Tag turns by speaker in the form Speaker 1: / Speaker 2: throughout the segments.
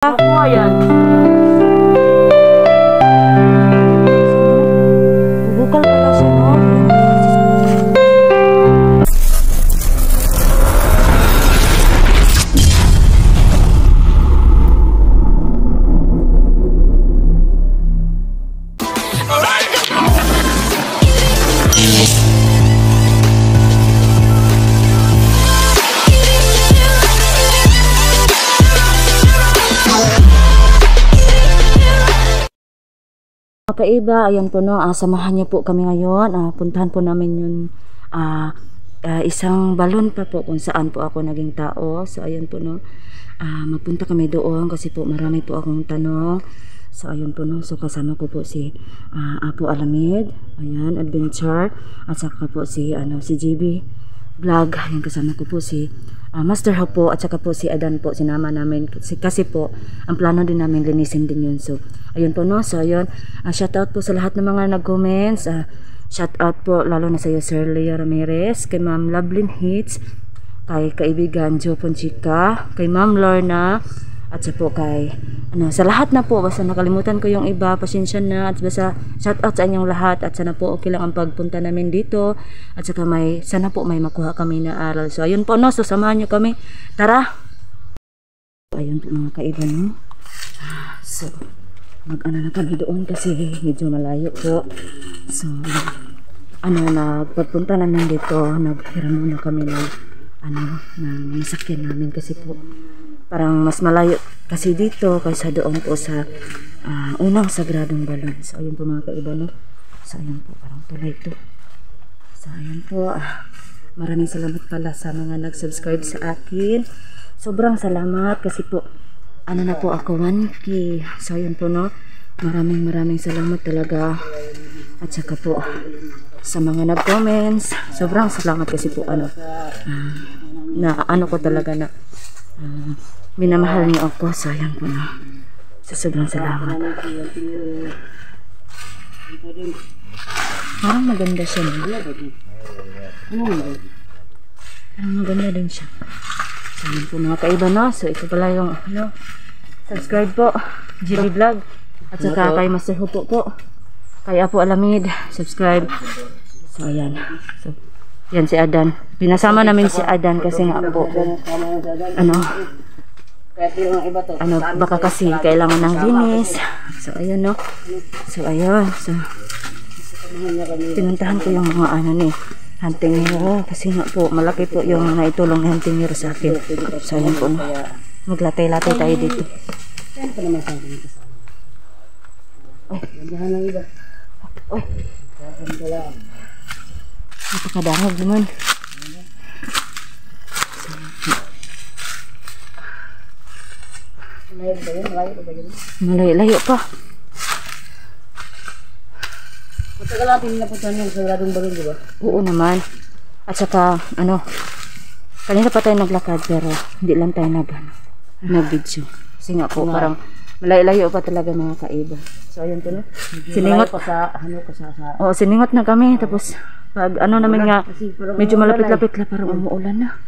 Speaker 1: Ako yan.
Speaker 2: Bukal pala siya, no? Kaiba, ayan po no, samahan niyo po kami ngayon. Puntahan po namin yung isang balon pa po kung saan po ako naging tao. So ayan po no, magpunta kami doon kasi po marami po akong tanong. So ayun po no, so kasama ko po si Apo Alamid, ayan, adventure, at saka po si JB vlog, yung kasama ko po si Master Ho po, at saka po si Adan po, sinama namin kasi po ang plano din namin linisin din yun. So ayun po no, so ayun, shout out po sa lahat ng mga nag-comments, shout out po lalo na sa iyo Sir Leo Ramirez, kay Ma'am Lovelyn Hits, kay kaibigan Joe Ponchica, kay Ma'am Lorna, at sa po kay sa lahat na po, basta nakalimutan ko yung iba, pasensya na, at basta shout out sa inyong lahat, at sana po okay lang ang pagpunta namin dito, at saka sana po may makuha kami na aral. So ayun po no, so samahan nyo kami, tara. Ayun po mga kaiba no, so na kami doon kasi medyo malayo po. So nagpapunta namin dito, naghiram muna kami ng ng masakyan namin kasi po parang mas malayo kasi dito kaysa doon po sa unang sagradong balon. So ayun po mga kaiba no, so ayun po, parang tulay ito. So ayun po, maraming salamat pala sa mga nag-subscribe sa akin, sobrang salamat kasi po na po ako 1K. So ayun po no, maraming salamat talaga, at saka po sa mga nag-comments, sobrang salamat kasi po ko talaga na minamahal niyo ako. So ayan po no, so sobrang salamat. Parang maganda siya no? Parang maganda din siya. So ayan po mga kaiba no, so ito pala yung subscribe po GB vlog, at saka kay Master Ho po, kay Apo Alamid, subscribe. So ayan, so yan si Adan, pinasama namin si Adan kasi nga po baka kasi kailangan ng linis. So ayun no, so ayun, so pinuntahan ko yung mga hunting hero kasi nga po malaki po yung naitulong na hunting hero sa akin. So ayun po no, maglatay-latay tayo dito. Oy, napakadangog naman. Malayo pa.
Speaker 1: Matagal natin napunta yung sagradong balon, di ba?
Speaker 2: Oo naman. At saka kanina pa tayo naglakad pero hindi lang tayo nag-video. Kasi nga po parang malayo pa talaga mga kaiba. So ayun po no, siningot
Speaker 1: pa sa
Speaker 2: siningot na kami, tapos pag namin nga medyo malapit-lapit na parang umuulan na.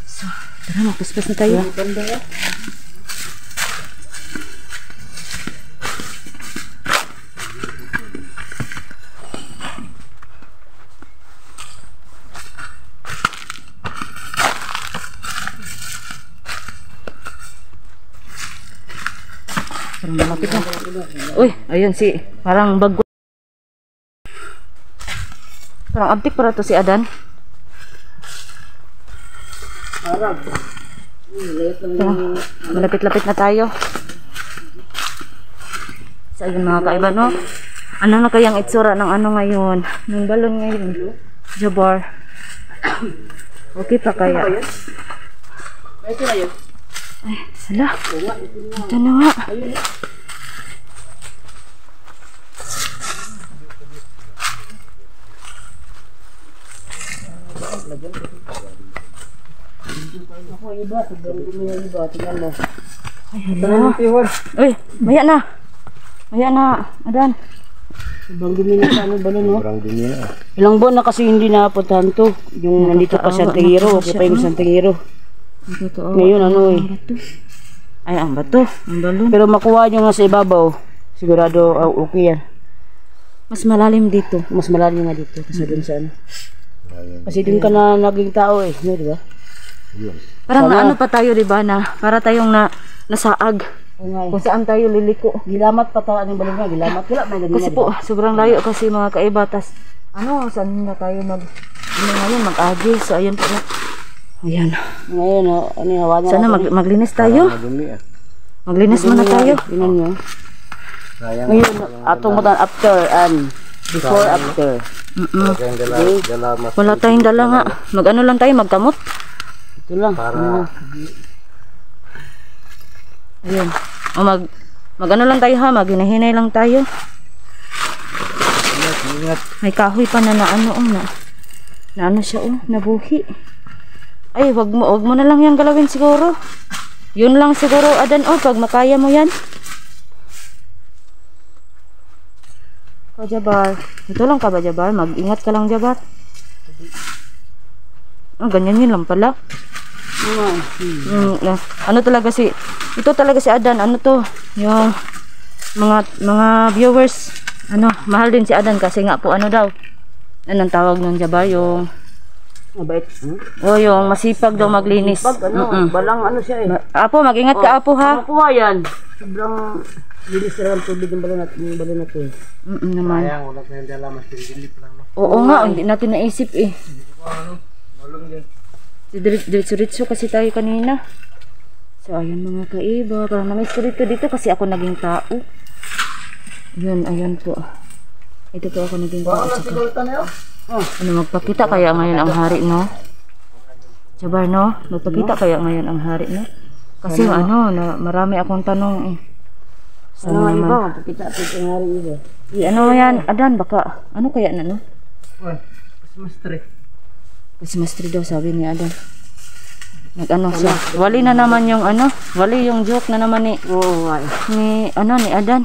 Speaker 2: So tara, magpaspas na tayo. Parang malapit na. Uy, ayun parang bago. Parang abtik para to si Adan. Malapit-lapit na tayo. So ayun mga kaiba no, ano na kayang itsura ng ngayon, ng balon ngayon, Jabar. Okay pa kaya?
Speaker 1: Ito na yun.
Speaker 2: Ay, sala. Ito na nga.
Speaker 1: Ako iba, tingnan mo.
Speaker 2: Ay, hala. Uy, maya na. Adan.
Speaker 1: Ibang dumi na sa balon no?
Speaker 3: Sobrang dumi na.
Speaker 1: Ilang buwan na kasi hindi napuntahan to. Yung nandito pa sa Tingiro, okay pa yung sa Tingiro.
Speaker 2: Totoo.
Speaker 1: Ngayon
Speaker 2: Ay, ang bato. Ang balon.
Speaker 1: Pero makuha nyo nga sa ibabaw, sigurado okay yan.
Speaker 2: Mas malalim dito.
Speaker 1: Mas malalim nga dito kasi dun sa ano. Kasi dun ka na naging tao eh, di ba?
Speaker 2: Parang na ano pa tayo, di ba, na para tayong nasaag.
Speaker 1: Oo nga eh.
Speaker 2: Kung saan tayo liliko.
Speaker 1: Gilamat pa tayo ng balon nga, gilamat. Wala, may ganyan.
Speaker 2: Kasi po, sobrang layo kasi mga kaiba. Tas, ano, saan na tayo ngayon, mag-agi. So, ayun po na. Ayan.
Speaker 1: Ngayon, ano yung hawa niya?
Speaker 2: Sana maglinis tayo. Maglinis muna tayo.
Speaker 1: Tingnan nyo. Ngayon, atong matan after and before after.
Speaker 2: Wala tayong dala nga. Mag-ano lang tayo, magkamot.
Speaker 1: Ito lang.
Speaker 2: Ayun. O mag-ano lang tayo ha, maghinahinay lang tayo. May kahoy pa na ano na ano siya nabuhi. Ay, wag mo na lang yan galawin siguro. Yun lang siguro, Adan, pag makaya mo yan. Jabar. Ito lang ka ba, Jabar? Mag-ingat ka lang, Jabar. Ganyan yun lang pala. Ano talaga ito talaga si Adan, ano to, yung mga viewers, mahal din si Adan kasi nga po, ano daw, anong tawag nun, Jabar, yung
Speaker 1: mabait.
Speaker 2: yung masipag daw maglinis.
Speaker 1: Balang ano siya eh.
Speaker 2: Apo, mag-ingat ka, Apo, ha?
Speaker 1: Makuha yan. Sobrang linis na lang tubig ng balon na to eh.
Speaker 2: Naman.
Speaker 3: Sayang, wala tayong dala, mas dilip lang.
Speaker 2: Oo nga, hindi natin naisip eh. Diretso kasi tayo kanina. So, ayun mga kaiba. Parang namiss ko dito kasi ako naging tao. Ayun po. Ito po ako naging tao. Magpakita kaya ngayon ang hari, no? Jabar, no? Magpakita kaya ngayon ang hari, no? Kasi marami akong tanong eh.
Speaker 1: Sana iba, magpakita at ang hari iba.
Speaker 2: Ano yan, Adan, baka, ano kaya na, no? Christmas tree daw, sabi ni Adan. Nag-ano siya. Wali na naman yung wali yung joke na naman ni Adan.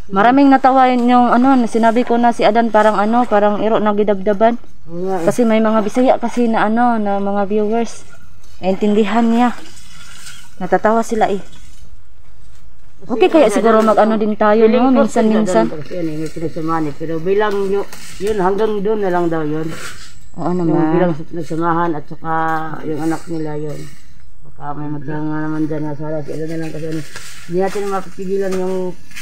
Speaker 2: Maraming natawa yung sinabi ko na si Adan parang iro na gidabdaban. Kasi may mga Bisaya kasi na na mga viewers. Naintindihan niya. Natatawa sila eh. Okay kaya siguro mag-ano din tayo, no? Minsan-minsan.
Speaker 1: May pinagsamahan eh. Pero bilang yun, hanggang doon na lang daw yun.
Speaker 2: Oo
Speaker 1: Yung
Speaker 2: naman.
Speaker 1: bilang nagsamahan at saka yung anak nila yun. Baka may magsama naman dyan na sana. Ano na lang kasi hindi natin mapipigilan yung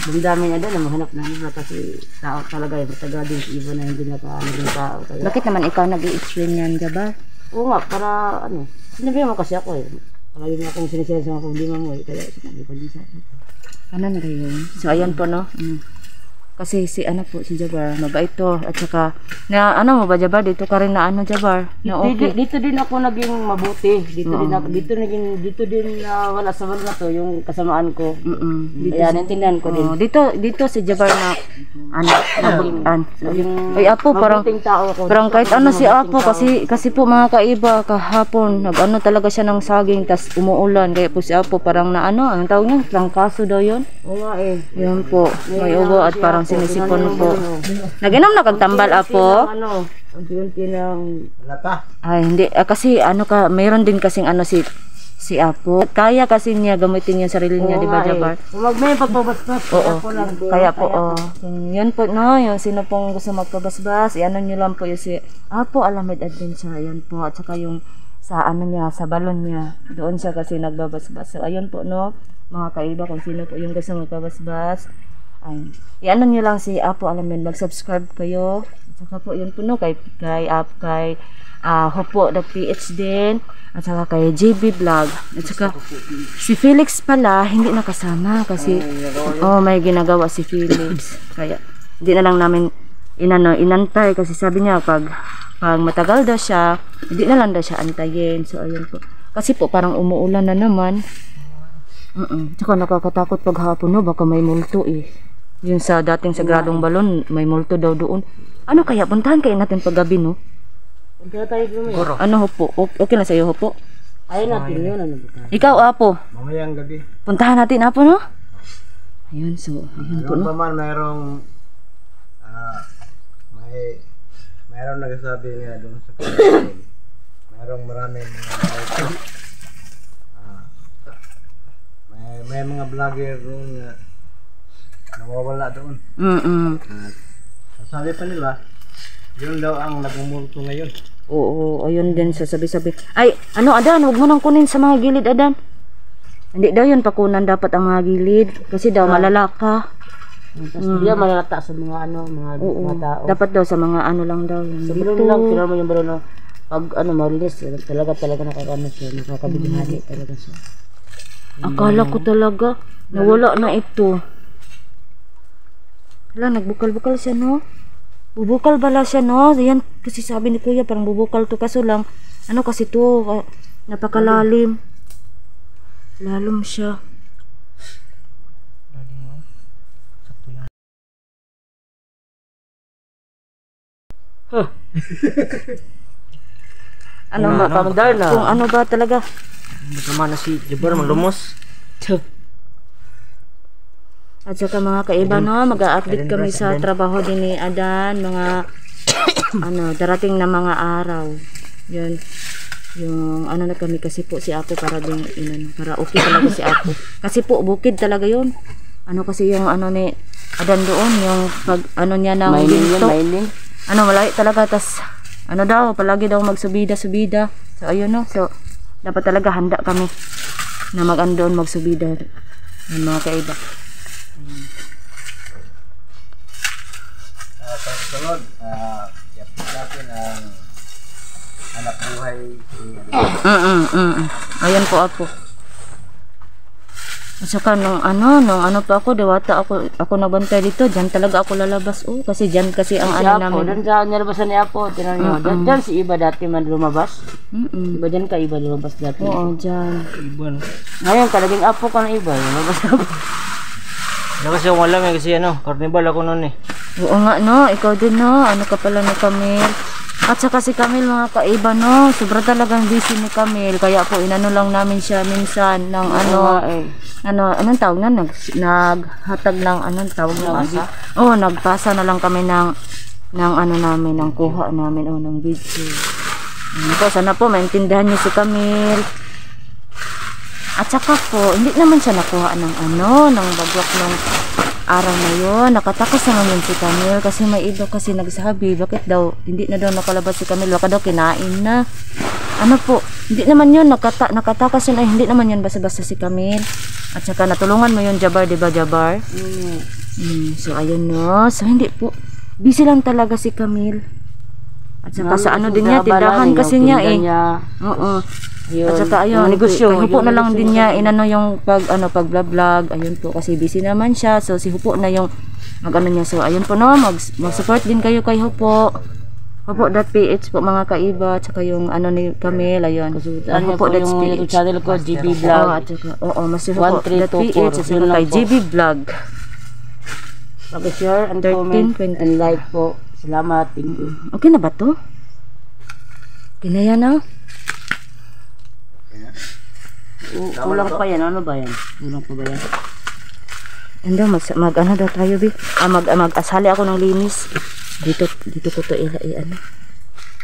Speaker 1: damdamin niya doon na mahanap ng iba kasi tao talaga yung matagal din si iba na hindi naging tao. Kaya,
Speaker 2: Bakit naman ikaw nag-i-explain yan, Jabar?
Speaker 1: oo nga, para sinabi mo kasi ako eh. Palagi mo akong sinisira sa mga problema mo eh. Kaya sinabi ko din sa akin.
Speaker 2: Ano na yun? So, ayan po, no? Kasi si Jabar, mabait to. At saka, mo ba, Jabar? Dito ka rin na Jabar? Na okay.
Speaker 1: Dito din ako naging mabuti. Dito din wala sa wala to yung kasamaan ko. Kaya naintindihan ko din.
Speaker 2: Dito si Jabar na nabutan. Ay, Apo, parang
Speaker 1: tao ako.
Speaker 2: Parang kahit si Apo, kasi po mga kaiba, kahapon, talaga siya ng saging, tas umuulan. Kaya po si Apo, parang ang tawag niya, trangkaso daw yun.
Speaker 1: Oo nga eh.
Speaker 2: Yun po, may ubo at parang sinisipon po. Nag-inom na kagtambal, Apo?
Speaker 1: Unti-unti lang.
Speaker 2: Ay, hindi. Kasi mayroon din kasing si Apo. Kaya kasi niya gamitin yung sarili niya, di ba, Jabar?
Speaker 1: Huwag may pagpabasbas.
Speaker 2: Oo. Kaya po, Yan po, no, yung sino pong gusto magpabasbas, nyo lang po yung si Apo Alamid Adventure. Yan po. At saka yung sa sa balon niya. Doon siya kasi nagbabasbas. So, ayun po, no, mga kaiba, kung sino po yung gusto magpabasbas. Nyo lang si Apo Alamid. Mag-subscribe kayo. At saka po, yun po, no, kay Hopo the PH din. At saka kay JB Vlog. At saka si Felix pala hindi nakasama kasi may ginagawa si Felix. Kaya hindi na lang namin inantay kasi sabi niya pag matagal daw siya, hindi na lang daw siya antayin. So ayun po. Kasi po parang umuulan na naman. Tsaka nakakatakot pag hapon, no, baka may multo eh. Yung sa dating Sagradong Balon, may multo daw doon. Ano kaya puntahan kaya natin pag gabi, no?
Speaker 1: Punta tayo doon.
Speaker 2: Hopo? Okay na sa'yo, Hopo?
Speaker 1: Ayun natin yun.
Speaker 2: Ikaw, Apo?
Speaker 3: Mamayang gabi.
Speaker 2: Puntahan natin, Apo, no? Ayun, so, ayun po,
Speaker 3: Noon
Speaker 2: no?
Speaker 3: pa man mayroong mayroong nagsasabi nga doon sa Pilipinas. Mayroong maraming mga may mga vlogger doon nga nawawala doon. At sabi pa nila, yun daw ang nagmumulto ngayon.
Speaker 2: Oo, ayun din sasabi-sabi. Ay, ano Adan, huwag mo nang kunin sa mga gilid Adan. Hindi daw yun pakunan dapat ang mga gilid kasi daw malalaka.
Speaker 1: Tapos hindi malalata sa mga mga tao.
Speaker 2: Dapat daw sa mga ano lang daw. Yung
Speaker 1: Sa balon lang, kailangan mo yung balon na pag marilis, talaga nakakano siya, nakakabigihali talaga siya.
Speaker 2: Akala ko talaga, nawala na ito. Hala, nagbukal-bukal siya no? Bubukal bala siya no? Yan, kasi sabi ni kuya parang bubukal to kaso lang, ano kasi to, napakalalim. Lalom siya. Ano ba?
Speaker 1: Pamandar na.
Speaker 2: Kung ano ba talaga?
Speaker 3: Masama na si Jabar, malumos.
Speaker 2: At saka mga kaiba no, mag-a-update kami sa trabaho din ni Adan, mga darating na mga araw. Yun. Yung na kami kasi po si Apo para din para okay talaga si Apo. Kasi po bukid talaga yun. Ano kasi yung ni Adan doon, yung pag niya ng ginto. Malaki talaga tas daw, palagi daw magsubida-subida. So ayun no. So dapat talaga handa kami na mag-andoon magsubida ng mga kaiba.
Speaker 3: Sunod, yapit natin ang anak buhay.
Speaker 2: Ayan po Apo. At saka nung pa ako, dewata ako nabantay dito, dyan talaga ako lalabas. Kasi dyan kasi ang namin.
Speaker 1: Doon sa nalabasan ni Apo, tinan nyo. Dyan si Iba dati man lumabas. Iba dyan ka, Iba lumabas dati.
Speaker 2: Oo, dyan.
Speaker 3: Iba no?
Speaker 1: Ngayon, kalaging Apo ka ng Iba, lumabas ako.
Speaker 3: Kasi yung alam kasi carnival ako noon eh.
Speaker 2: Oo nga no, ikaw din no, ano ka pala ni Camille. At saka si Camille mga kaiba no, sobra talagang busy ni Camille. Kaya po inano lang namin siya minsan ng anong tawag na, naghatag lang, anong tawag na kasi? Oo, nagpasa na lang kami ng namin, ng kuha namin, ng video. Sana po maintindihan niyo si Camille. At saka po, hindi naman siya nakuha ng ng bagwak ng araw na yun. Nakatakas naman si Camille kasi may iba kasi nagsabi, bakit daw, hindi na daw nakalabas si Camille, baka daw kinain na. Hindi naman yun, nakatakas yun, hindi naman yun basta-basta si Camille. At saka natulungan mo yun, Jabar, diba Jabar? So ayun no, so hindi po, busy lang talaga si Camille. At saka sa din niya, tindahan kasi niya eh. Oo. At saka ayun, hupo na lang din niya yung pag-vlog. Ayun po kasi busy naman siya. So si Hupo na yung niya. So ayun po no, mag-support din kayo kay Hupo. Hupo.ph po mga kaiba. At saka yung ni Camille, ayun. Hupo.ph
Speaker 1: yung channel ko, GB Vlog.
Speaker 2: At saka, mas Hupo.ph at saka kay GB Vlog.
Speaker 1: Mag-share and comment and like po. Salamat, thank you.
Speaker 2: Okay na ba to? Kinaya na?
Speaker 1: Kulang pa yan, ano ba yan? Kulang pa ba yan?
Speaker 2: Mag daw tayo bi. Mag-asali ako ng linis. Dito ko to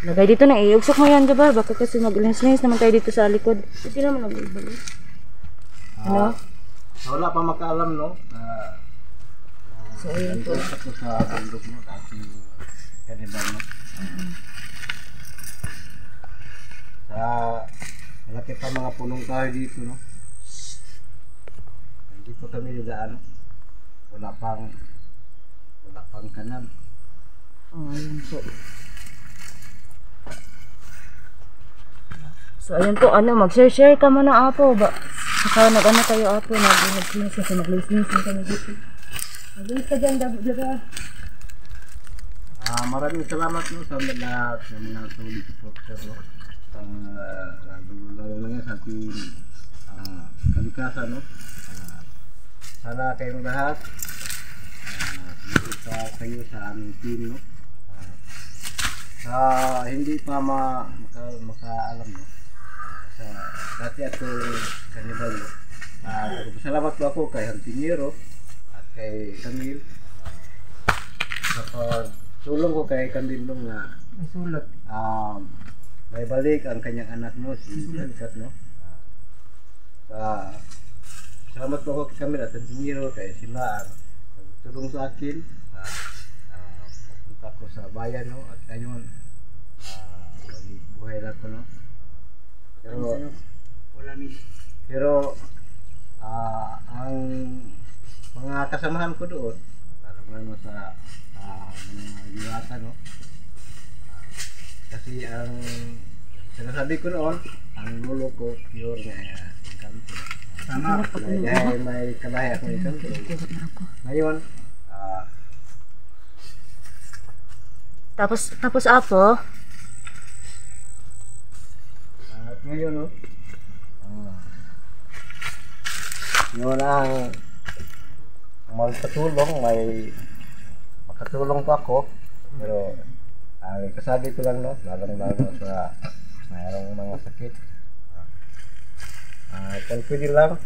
Speaker 2: lagay dito na iugsok mo yan, diba? Baka kasi mag-linis naman tayo dito sa likod. Hindi naman nag-ibalik.
Speaker 3: Wala pa makaalam no.
Speaker 2: So ayun po.
Speaker 3: Sa bundok mo dati kanibal no. Malaki pa mga punong kahoy dito no. Dito kami dadaan. Wala pang kanal.
Speaker 2: Ayun po. So ayun po, mag-share ka muna Apo ba? Saka tayo Apo, mag-linis kami dito. Mag-linis ka dyan, dapat.
Speaker 3: Maraming salamat no sa mga solid supporter no. Lalo lang sa ating kalikasan no. Sana kayong lahat kayo sa aming team no. Hindi pa makaalam no. Dati ako kanibal no. Salamat po ako kay Hantinero at kay Camille. Kapag tulong ko kay Camille nung sulat. May balik ang kanyang anak no, si Kat no. salamat po ako kay Camille at Antonio kay sila ang nagtulong sa akin. Papunta ko sa bayan, no, at ngayon buhay lang ko, no. Pero ang mga kasamahan ko doon, lalo sa mga diwata, no. Kasi ang sinasabi ko noon, ang lolo ko pure nga engkanto. Tama. Dahil may kalahi akong engkanto. Ngayon,
Speaker 2: Tapos Apo,
Speaker 3: at ngayon, no, yun ang magpatulong, may makatulong pa ako, pero ang kasabi ko lang, no, lalong-lalo sa mayroong mga sakit, kung pwede lang,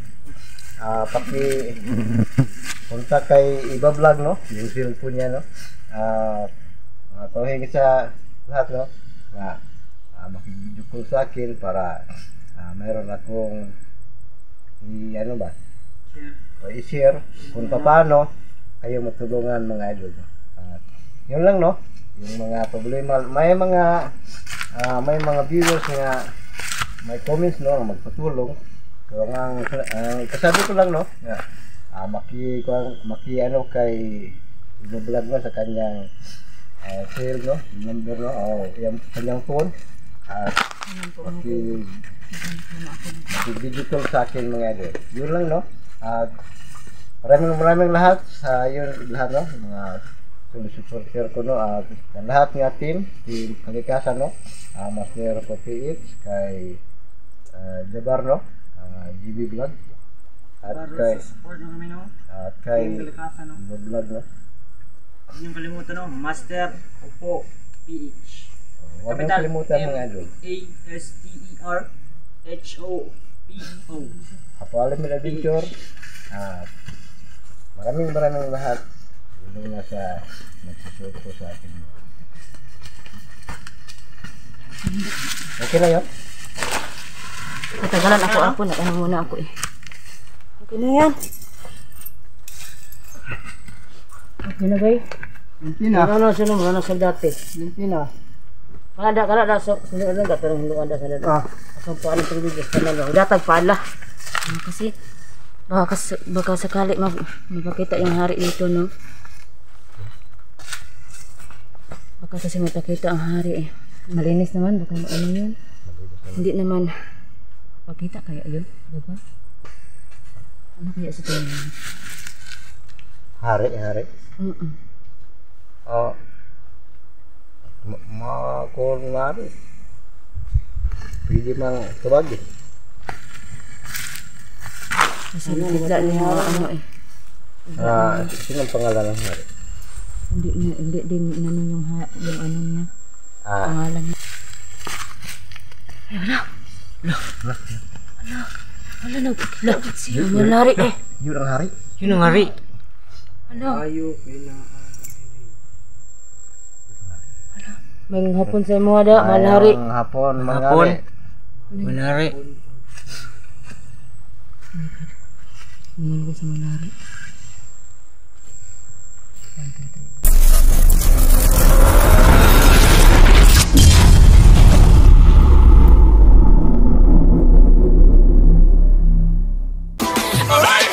Speaker 3: punta kay Iba Vlog, no, yung cellphone niya, no, tawagin sa lahat, no, na makibidyo ko sa akin para mayroon akong i-share kung paano kayo matulungan, mga idol. Yun lang, no, yung mga problema, may mga viewers nga may comments, no, magpatulong. So ang kasabi ko lang, no, maki kay Iba Vlog, no, sa kanyang share, no, number, no, yung kanyang phone, at video call sa akin, mga idol. Yun lang, no. At maraming lahat sa yun lahat, no, mga supporter ko, no, at lahat ng team Kalikasan, no, Master PH, kay Jabar, no, GB Vlog, at kay Iba Vlog, no.
Speaker 4: Huwag niyong kalimutan, no, Master Opo PH.
Speaker 3: Huwag niyong kalimutan, mga idol.
Speaker 4: ASTERHOPO.
Speaker 3: Apo Alamid Adventure. Maraming lahat. Yun na sa nagsusuot ko sa akin. Okay na yun?
Speaker 2: katagalan ako, nag-ano muna ako eh. Okay na yan. Okay na, guys.
Speaker 1: Limpina. Ano sa dati? Limpina. Kada sa sunod na pero hindi ada sa dati. Akong paano tubig sa nalo. Datag pala.
Speaker 2: Kasi baka sakali mapakita yung hari dito, no. Baka kasi mapakita ang hari eh. Malinis naman, baka ano yun. Hindi naman pakita kaya yun, diba? Ano kaya sa tingin?
Speaker 3: Hari. Kung mari, pwede mang tawagin.
Speaker 2: Kasi bigla niya ano eh.
Speaker 3: Sino ang pangalan ng hari?
Speaker 2: Hindi din inano yung ano niya. Pangalan niya. Ay, wala. Siya yung hari eh.
Speaker 3: Yun ang hari?
Speaker 4: Yun ang hari.
Speaker 1: May hapon sa mga da, malari.
Speaker 3: Hapon, manghari.
Speaker 4: Manari.
Speaker 2: Ngayon ko sa malari.
Speaker 5: Alright.